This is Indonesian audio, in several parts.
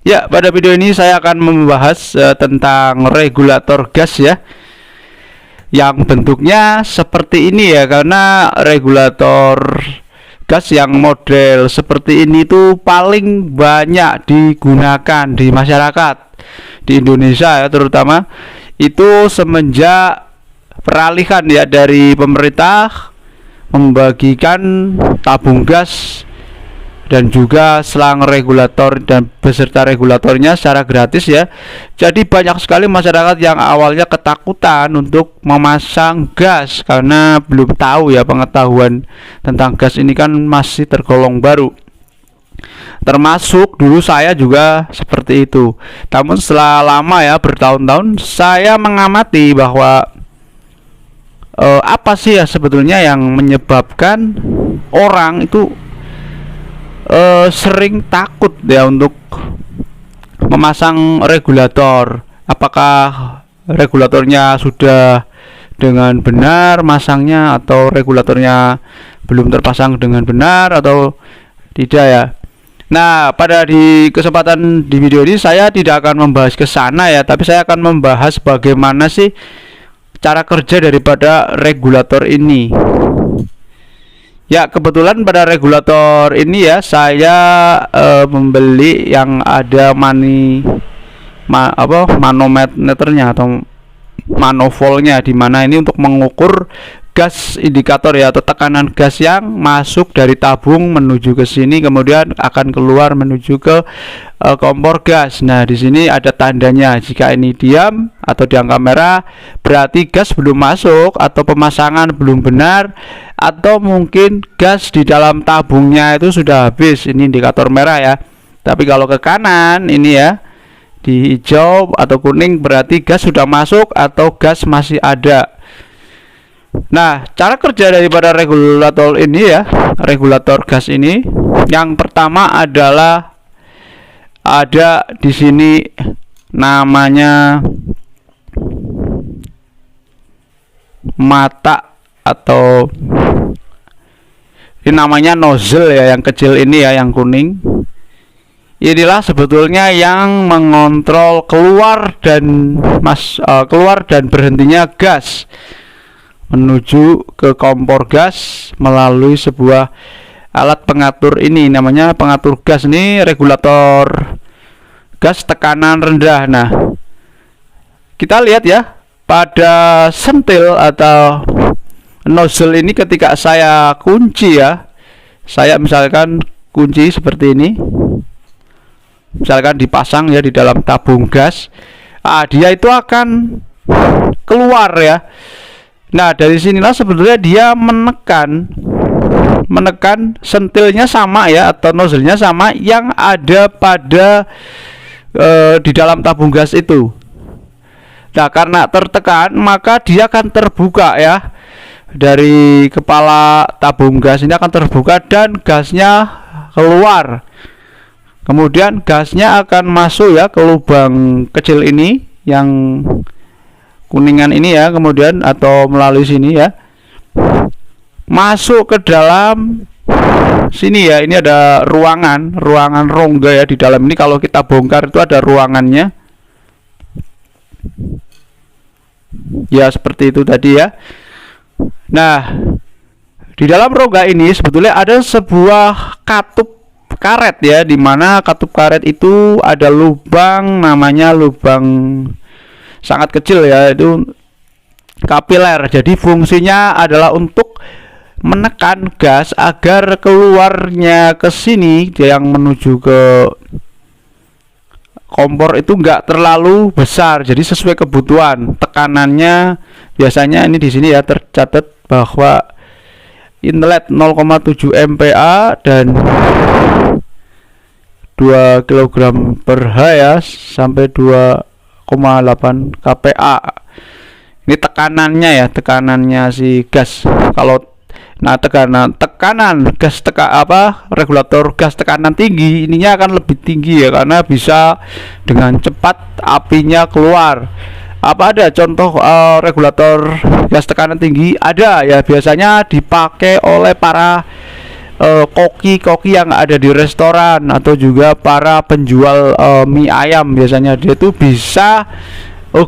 Ya, pada video ini saya akan membahas tentang regulator gas ya, yang bentuknya seperti ini ya. Karena regulator gas yang model seperti ini tuh paling banyak digunakan di masyarakat di Indonesia ya, terutama itu semenjak peralihan ya dari pemerintah membagikan tabung gas dan juga selang regulator dan beserta regulatornya secara gratis ya. Jadi banyak sekali masyarakat yang awalnya ketakutan untuk memasang gas karena belum tahu ya, pengetahuan tentang gas ini kan masih tergolong baru. Termasuk dulu saya juga seperti itu. Namun setelah lama ya, bertahun-tahun saya mengamati bahwa apa sih ya sebetulnya yang menyebabkan orang itu sering takut ya untuk memasang regulator. Apakah regulatornya sudah dengan benar masangnya, atau regulatornya belum terpasang dengan benar atau tidak ya. Nah, di kesempatan di video ini saya tidak akan membahas ke sana ya, tapi saya akan membahas bagaimana sih cara kerja daripada regulator ini. Ya, kebetulan pada regulator ini ya saya membeli yang ada manometernya atau manovoltnya, di mana ini untuk mengukur gas indikator ya, atau tekanan gas yang masuk dari tabung menuju ke sini kemudian akan keluar menuju ke kompor gas. Nah, di sini ada tandanya. Jika ini diam atau di angka merah berarti gas belum masuk atau pemasangan belum benar, atau mungkin gas di dalam tabungnya itu sudah habis. Ini indikator merah ya. Tapi kalau ke kanan ini ya, di hijau atau kuning berarti gas sudah masuk atau gas masih ada. Nah, cara kerja daripada regulator ini ya, regulator gas ini, yang pertama adalah ada di sini namanya mata, atau ini namanya nozzle ya, yang kecil ini ya, yang kuning. Inilah sebetulnya yang mengontrol keluar dan berhentinya gas menuju ke kompor gas melalui sebuah alat pengatur ini, namanya pengatur gas. Ini regulator gas tekanan rendah. Nah, kita lihat ya, pada sentil atau nozzle ini ketika saya kunci ya, saya misalkan kunci seperti ini, misalkan dipasang ya di dalam tabung gas, dia itu akan keluar ya. Nah, dari sinilah sebetulnya dia menekan sentilnya sama ya, atau nozzle-nya sama yang ada pada di dalam tabung gas itu. Nah, karena tertekan maka dia akan terbuka ya, dari kepala tabung gas ini akan terbuka dan gasnya keluar. Kemudian gasnya akan masuk ya ke lubang kecil ini yang kuningan ini ya, kemudian atau melalui sini ya, masuk ke dalam sini ya. Ini ada ruangan rongga ya di dalam ini. Kalau kita bongkar itu ada ruangannya ya, seperti itu tadi ya. Nah, di dalam rongga ini sebetulnya ada sebuah katup karet ya, dimana katup karet itu ada lubang, namanya lubang sangat kecil ya, itu kapiler. Jadi fungsinya adalah untuk menekan gas agar keluarnya ke sini yang menuju ke kompor itu enggak terlalu besar, jadi sesuai kebutuhan tekanannya. Biasanya ini di sini ya tercatat bahwa inlet 0,7 MPa dan 2 kg per H ya, sampai 2,8 kPa. Ini tekanannya ya, tekanannya si gas. Kalau tekanan gas regulator gas tekanan tinggi, ininya akan lebih tinggi ya, karena bisa dengan cepat apinya keluar. Apa ada contoh regulator gas tekanan tinggi? Ada ya, biasanya dipakai oleh para koki-koki yang ada di restoran atau juga para penjual mie ayam, biasanya dia tuh bisa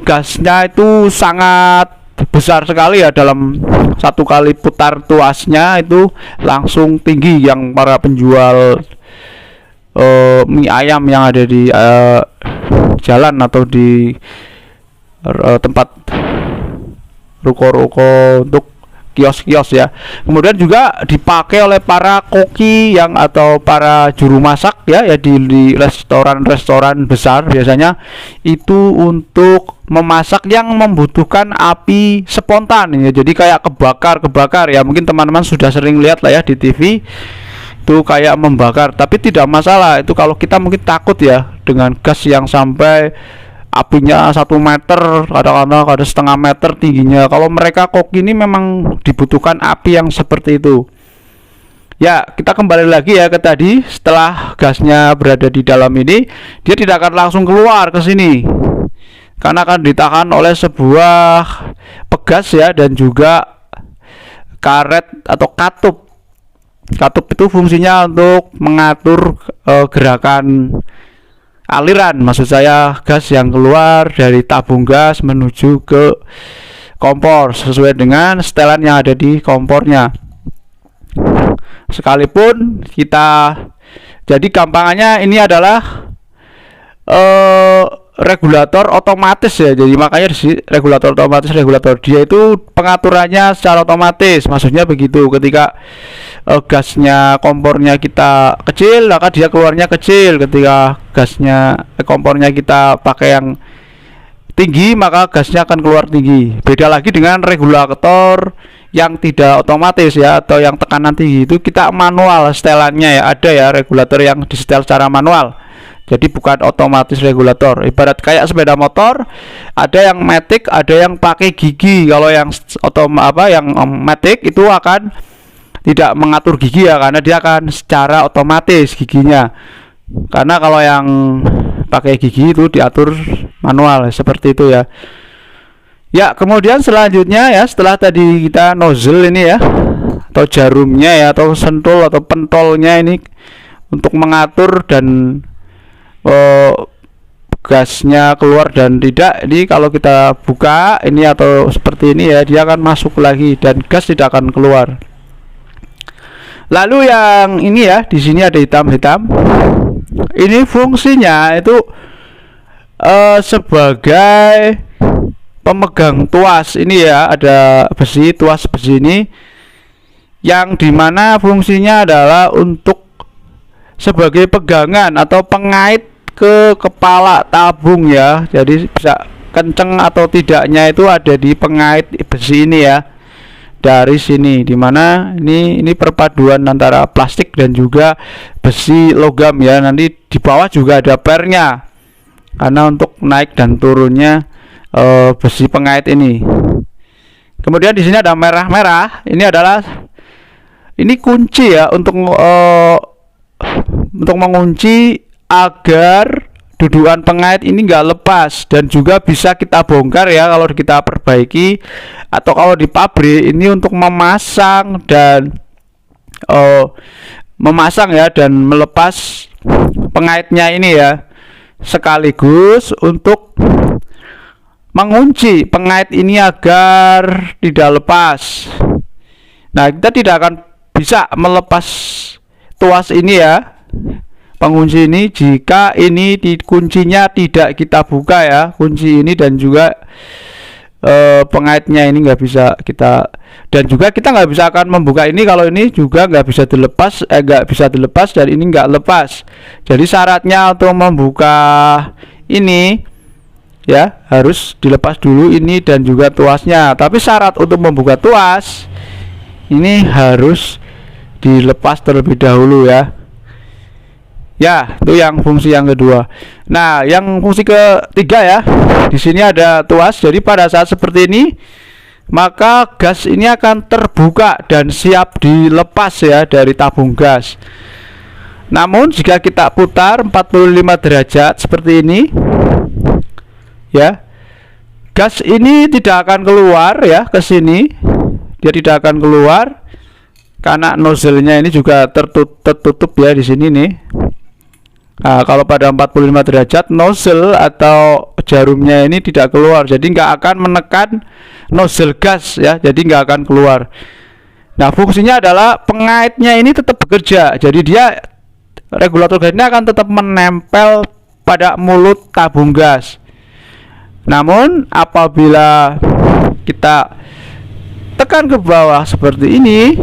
gasnya itu sangat besar sekali ya, dalam satu kali putar tuasnya itu langsung tinggi, yang para penjual mie ayam yang ada di jalan atau di tempat ruko-ruko untuk kios-kios ya. Kemudian juga dipakai oleh para koki yang atau para juru masak ya, di restoran-restoran besar biasanya itu untuk memasak yang membutuhkan api spontan ya. Jadi kayak kebakar ya, mungkin teman-teman sudah sering lihat lah ya di TV itu kayak membakar, tapi tidak masalah itu kalau kita mungkin takut ya dengan gas yang sampai apinya 1 meter, kadang-kadang ada setengah meter tingginya. Kalau mereka koki ini memang dibutuhkan api yang seperti itu. Ya, kita kembali lagi ya ke tadi. Setelah gasnya berada di dalam ini, dia tidak akan langsung keluar ke sini, karena akan ditahan oleh sebuah pegas ya, dan juga karet atau katup. Katup itu fungsinya untuk mengatur gerakan aliran, maksud saya gas yang keluar dari tabung gas menuju ke kompor sesuai dengan setelan yang ada di kompornya. Sekalipun kita, jadi gampangannya ini adalah regulator otomatis ya, jadi makanya di regulator otomatis, regulator dia itu pengaturannya secara otomatis, maksudnya begitu. Ketika gasnya kompornya kita kecil, maka dia keluarnya kecil. Ketika gasnya kompornya kita pakai yang tinggi, maka gasnya akan keluar tinggi. Beda lagi dengan regulator yang tidak otomatis ya, atau yang tekanan tinggi, itu kita manual setelannya ya. Ada ya regulator yang disetel secara manual, jadi bukan otomatis regulator. Ibarat kayak sepeda motor, ada yang matic, ada yang pakai gigi. Kalau yang yang matic itu akan tidak mengatur gigi ya, karena dia akan secara otomatis giginya. Karena kalau yang pakai gigi itu diatur manual seperti itu ya. Ya, kemudian selanjutnya ya, setelah tadi kita nozzle ini ya, atau jarumnya ya, atau sentul atau pentolnya ini untuk mengatur dan gasnya keluar dan tidak. Ini kalau kita buka ini atau seperti ini ya, dia akan masuk lagi dan gas tidak akan keluar. Lalu yang ini ya, di sini ada hitam-hitam. Ini fungsinya itu sebagai pemegang tuas ini ya, ada besi, tuas besi ini, yang dimana fungsinya adalah untuk sebagai pegangan atau pengait ke kepala tabung ya. Jadi bisa kenceng atau tidaknya itu ada di pengait besi ini ya, dari sini, dimana ini perpaduan antara plastik dan juga besi logam ya. Nanti di bawah juga ada pernya, karena untuk naik dan turunnya besi pengait ini. Kemudian di sini ada merah-merah, ini adalah kunci ya, untuk mengunci agar dudukan pengait ini nggak lepas, dan juga bisa kita bongkar ya kalau kita perbaiki, atau kalau di pabrik ini untuk memasang dan ya, dan melepas pengaitnya ini ya, sekaligus untuk mengunci pengait ini agar tidak lepas. Nah, kita tidak akan bisa melepas tuas ini ya, pengunci ini, jika ini kuncinya tidak kita buka ya, kunci ini, dan juga pengaitnya ini nggak bisa kita, dan juga kita nggak bisa akan membuka ini kalau ini juga nggak bisa dilepas, dan ini nggak lepas. Jadi syaratnya untuk membuka ini ya harus dilepas dulu ini dan juga tuasnya. Tapi syarat untuk membuka tuas ini harus dilepas terlebih dahulu ya. Ya, itu yang fungsi yang kedua. Nah, yang fungsi ketiga ya, di sini ada tuas. Jadi pada saat seperti ini, maka gas ini akan terbuka dan siap dilepas ya dari tabung gas. Namun jika kita putar 45 derajat seperti ini, ya, gas ini tidak akan keluar ya ke sini. Dia tidak akan keluar karena nozzle-nya ini juga tertutup ya di sini nih. Nah, kalau pada 45 derajat nozzle atau jarumnya ini tidak keluar, jadi nggak akan menekan nozzle gas ya, jadi nggak akan keluar. Nah, fungsinya adalah pengaitnya ini tetap bekerja, jadi dia regulator gasnya akan tetap menempel pada mulut tabung gas. Namun apabila kita tekan ke bawah seperti ini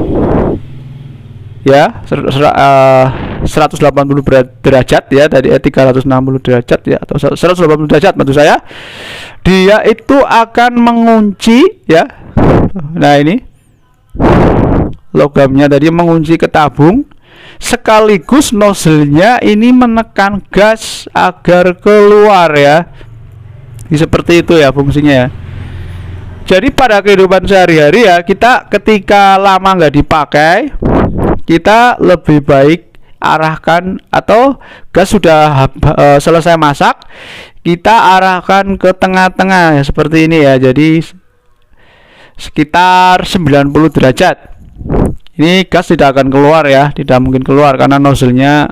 ya, 180 derajat ya, tadi 360 derajat ya, atau 180 derajat maksud saya, dia itu akan mengunci ya. Nah, ini logamnya tadi mengunci ke tabung, sekaligus nozzle-nya ini menekan gas agar keluar ya. Seperti itu ya fungsinya ya. Jadi pada kehidupan sehari-hari ya, kita ketika lama nggak dipakai, kita lebih baik arahkan, atau gas sudah selesai masak, kita arahkan ke tengah-tengah ya, seperti ini ya. Jadi sekitar 90 derajat. Ini gas tidak akan keluar ya, tidak mungkin keluar karena nozzle-nya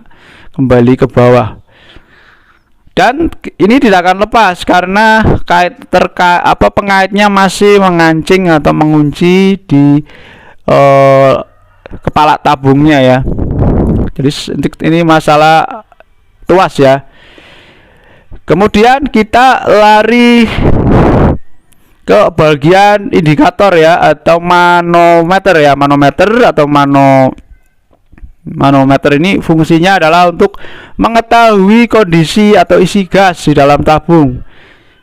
kembali ke bawah. Dan ini tidak akan lepas karena pengaitnya masih mengancing atau mengunci di kepala tabungnya ya. Jadi ini masalah tuas ya. Kemudian kita lari ke bagian indikator ya, atau manometer ya. Manometer ini fungsinya adalah untuk mengetahui kondisi atau isi gas di dalam tabung.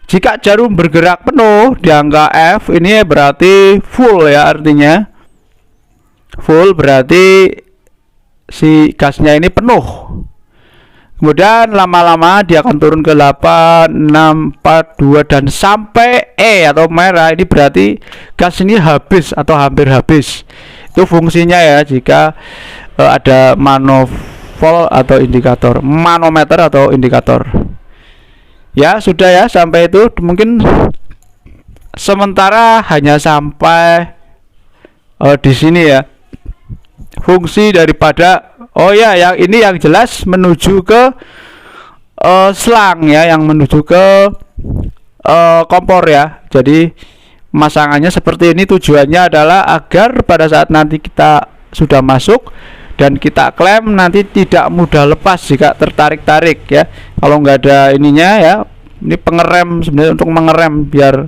Jika jarum bergerak penuh di angka F, ini berarti full ya, artinya full berarti si gasnya ini penuh. Kemudian lama-lama dia akan turun ke 8, 6, 4, 2 dan sampai E atau merah, ini berarti gas ini habis atau hampir habis. Itu fungsinya ya, jika ada manometer atau indikator. Ya sudah ya, sampai itu mungkin sementara hanya sampai di sini ya. Fungsi daripada yang ini yang jelas menuju ke selang ya, yang menuju ke kompor ya. Jadi masangannya seperti ini, tujuannya adalah agar pada saat nanti kita sudah masuk dan kita klem nanti tidak mudah lepas jika tertarik-tarik ya. Kalau nggak ada ininya ya, ini pengerem sebenarnya, untuk mengerem biar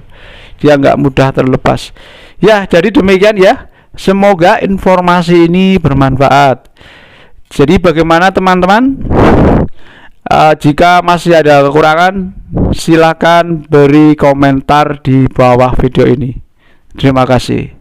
dia nggak mudah terlepas ya. Jadi demikian ya, semoga informasi ini bermanfaat. Jadi bagaimana teman-teman, jika masih ada kekurangan silakan beri komentar di bawah video ini. Terima kasih.